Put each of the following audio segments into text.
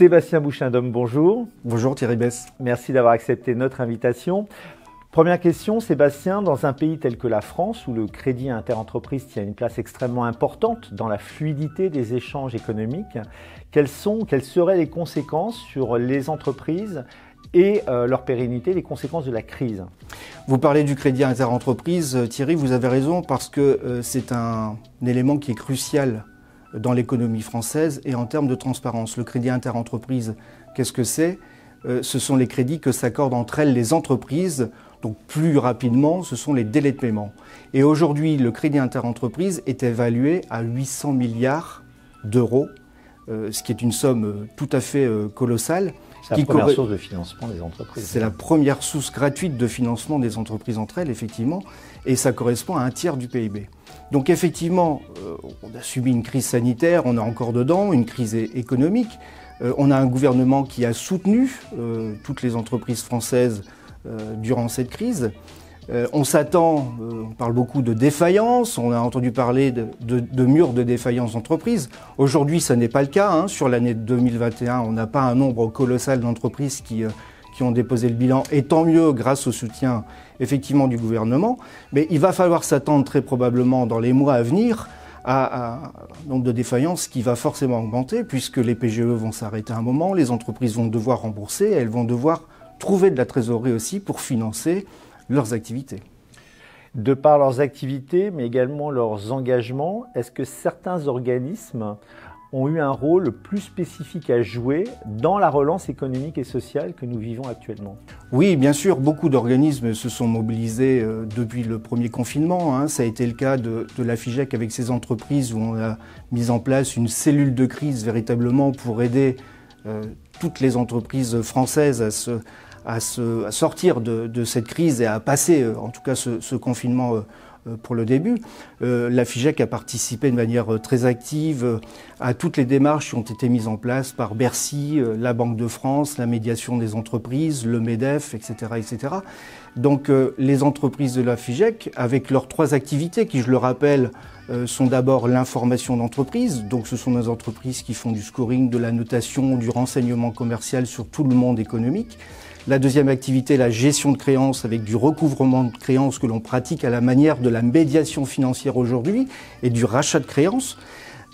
Sébastien Bouchindom, bonjour. Bonjour Thierry Besse. Merci d'avoir accepté notre invitation. Première question, Sébastien, dans un pays tel que la France, où le crédit interentreprise tient une place extrêmement importante dans la fluidité des échanges économiques, quelles seraient les conséquences sur les entreprises et leur pérennité, les conséquences de la crise? Vous parlez du crédit interentreprise, Thierry, vous avez raison, parce que c'est un élément qui est crucial dans l'économie française et en termes de transparence. Le crédit interentreprise, qu'est-ce que c'est? Ce sont les crédits que s'accordent entre elles les entreprises. Donc plus rapidement, ce sont les délais de paiement. Et aujourd'hui, le crédit interentreprise est évalué à 800 milliards d'euros, ce qui est une somme tout à fait colossale. C'est la première source de financement des entreprises. C'est la première source gratuite de financement des entreprises entre elles, effectivement, et ça correspond à un tiers du PIB. Donc effectivement, on a subi une crise sanitaire, on est encore dedans, une crise économique. On a un gouvernement qui a soutenu toutes les entreprises françaises durant cette crise. On s'attend, on parle beaucoup de défaillance, on a entendu parler de murs de défaillance d'entreprises. Aujourd'hui, ça n'est pas le cas. Hein. Sur l'année 2021, on n'a pas un nombre colossal d'entreprises qui ont déposé le bilan, et tant mieux grâce au soutien effectivement du gouvernement. Mais il va falloir s'attendre très probablement dans les mois à venir à un nombre de défaillances qui va forcément augmenter, puisque les PGE vont s'arrêter à un moment, les entreprises vont devoir rembourser, elles vont devoir trouver de la trésorerie aussi pour financer leurs activités. De par leurs activités, mais également leurs engagements, est-ce que certains organismes ont eu un rôle plus spécifique à jouer dans la relance économique et sociale que nous vivons actuellement? Oui, bien sûr, beaucoup d'organismes se sont mobilisés depuis le premier confinement. Hein. Ça a été le cas de la FIGEC avec ses entreprises où on a mis en place une cellule de crise véritablement pour aider toutes les entreprises françaises à sortir de cette crise et à passer en tout cas ce confinement pour le début. La FIGEC a participé de manière très active à toutes les démarches qui ont été mises en place par Bercy, la Banque de France, la médiation des entreprises, le MEDEF, etc. etc. Donc les entreprises de la FIGEC, avec leurs 3 activités qui, je le rappelle, sont d'abord l'information d'entreprise. Donc ce sont des entreprises qui font du scoring, de la notation, du renseignement commercial sur tout le monde économique. La deuxième activité, la gestion de créances avec du recouvrement de créances que l'on pratique à la manière de la médiation financière aujourd'hui et du rachat de créances.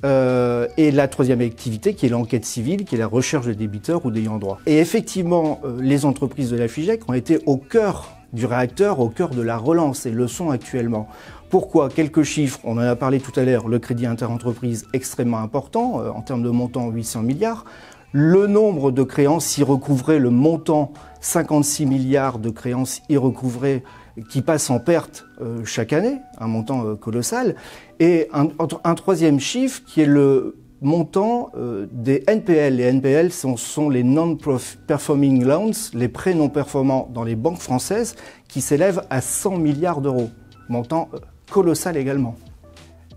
Et la troisième activité qui est l'enquête civile, qui est la recherche de débiteurs ou d'ayants droit. Et effectivement, les entreprises de la FIGEC ont été au cœur du réacteur, au cœur de la relance et le sont actuellement. Pourquoi? Quelques chiffres, on en a parlé tout à l'heure, le crédit interentreprise extrêmement important, en termes de montant 800 milliards. Le nombre de créances irrecouvrées, le montant 56 milliards de créances irrecouvrées qui passent en perte chaque année, un montant colossal. Et un troisième chiffre qui est le montant des NPL. Les NPL sont les non-performing loans, les prêts non performants dans les banques françaises qui s'élèvent à 100 milliards d'euros. Montant colossal également.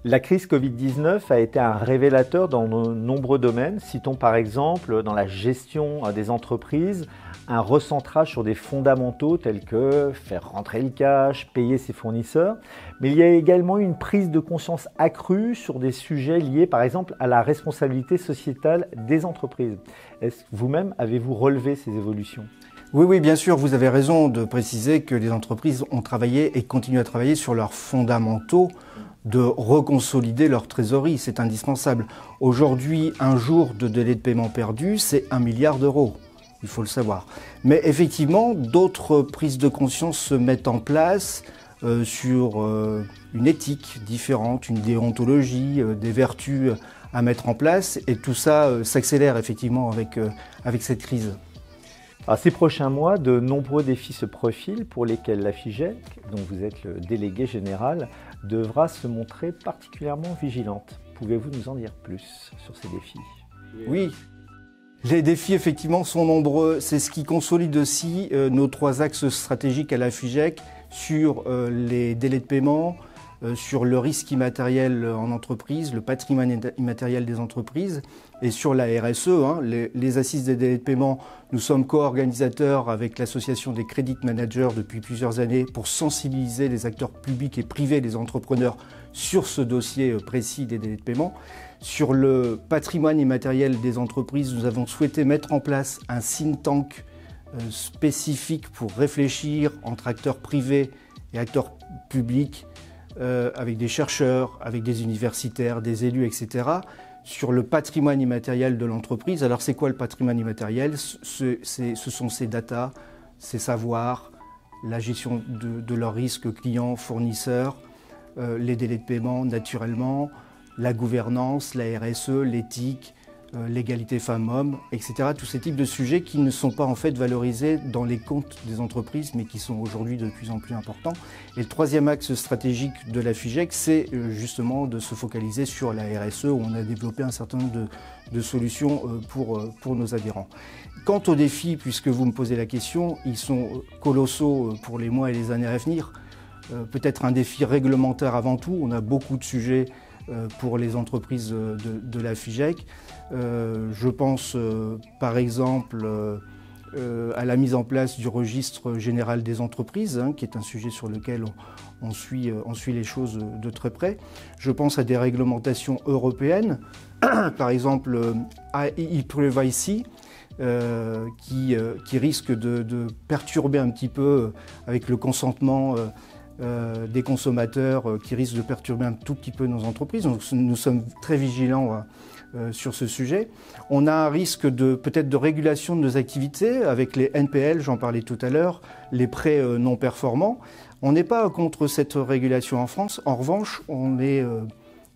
La crise Covid-19 a été un révélateur dans de nombreux domaines. Citons par exemple dans la gestion des entreprises un recentrage sur des fondamentaux tels que faire rentrer le cash, payer ses fournisseurs. Mais il y a également une prise de conscience accrue sur des sujets liés par exemple à la responsabilité sociétale des entreprises. Est-ce que vous-même avez-vous relevé ces évolutions ? Oui, bien sûr, vous avez raison de préciser que les entreprises ont travaillé et continuent à travailler sur leurs fondamentaux, de reconsolider leur trésorerie, c'est indispensable. Aujourd'hui, un jour de délai de paiement perdu, c'est 1 milliard d'euros, il faut le savoir. Mais effectivement, d'autres prises de conscience se mettent en place sur une éthique différente, une déontologie, des vertus à mettre en place, et tout ça s'accélère effectivement avec cette crise. Alors, ces prochains mois, de nombreux défis se profilent pour lesquels la FIGEC, dont vous êtes le délégué général, devra se montrer particulièrement vigilante. Pouvez-vous nous en dire plus sur ces défis ? Oui, les défis effectivement sont nombreux. C'est ce qui consolide aussi nos 3 axes stratégiques à la FIGEC sur les délais de paiement, sur le risque immatériel en entreprise, le patrimoine immatériel des entreprises, et sur la RSE. Les assises des délais de paiement, nous sommes co-organisateurs avec l'association des credit managers depuis plusieurs années pour sensibiliser les acteurs publics et privés, les entrepreneurs, sur ce dossier précis des délais de paiement. Sur le patrimoine immatériel des entreprises, nous avons souhaité mettre en place un think tank spécifique pour réfléchir entre acteurs privés et acteurs publics, avec des chercheurs, avec des universitaires, des élus, etc., sur le patrimoine immatériel de l'entreprise. Alors c'est quoi le patrimoine immatériel? Ce sont ces datas, ces savoirs, la gestion de leurs risques clients, fournisseurs, les délais de paiement naturellement, la gouvernance, la RSE, l'éthique, l'égalité femmes-hommes, etc. Tous ces types de sujets qui ne sont pas en fait valorisés dans les comptes des entreprises, mais qui sont aujourd'hui de plus en plus importants. Et le troisième axe stratégique de la FIGEC, c'est justement de se focaliser sur la RSE, où on a développé un certain nombre de solutions pour nos adhérents. Quant aux défis, puisque vous me posez la question, ils sont colossaux pour les mois et les années à venir. Peut-être un défi réglementaire avant tout. On a beaucoup de sujets pour les entreprises de la FIGEC. Je pense par exemple à la mise en place du registre général des entreprises, qui est un sujet sur lequel on suit les choses de très près. Je pense à des réglementations européennes, par exemple e-privacy, qui risque de perturber un petit peu avec le consentement des consommateurs, qui risque de perturber un tout petit peu nos entreprises. Donc, nous sommes très vigilants sur ce sujet. On a un risque peut-être de régulation de nos activités avec les NPL, j'en parlais tout à l'heure, les prêts non performants. On n'est pas contre cette régulation en France. En revanche, on est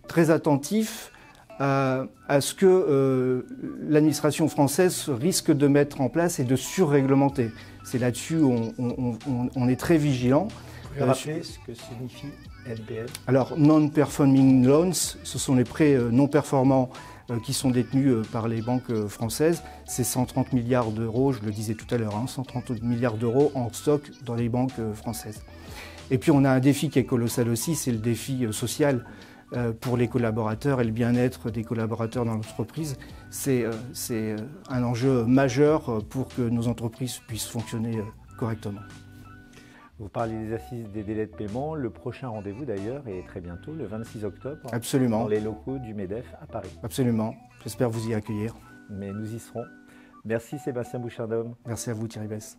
très attentif à ce que l'administration française risque de mettre en place et de surréglementer. C'est là-dessus on est très vigilant. Vous pouvez rappeler ce que signifie NPL? Alors, Non-Performing Loans, ce sont les prêts non performants qui sont détenus par les banques françaises. C'est 130 milliards d'euros, je le disais tout à l'heure, 130 milliards d'euros en stock dans les banques françaises. Et puis on a un défi qui est colossal aussi, c'est le défi social pour les collaborateurs et le bien-être des collaborateurs dans l'entreprise. C'est un enjeu majeur pour que nos entreprises puissent fonctionner correctement. Vous parlez des assises des délais de paiement. Le prochain rendez-vous d'ailleurs est très bientôt, le 26 octobre. Absolument. Dans les locaux du MEDEF à Paris. Absolument. J'espère vous y accueillir. Mais nous y serons. Merci Sébastien Bouchardom. Merci à vous Thierry Besse.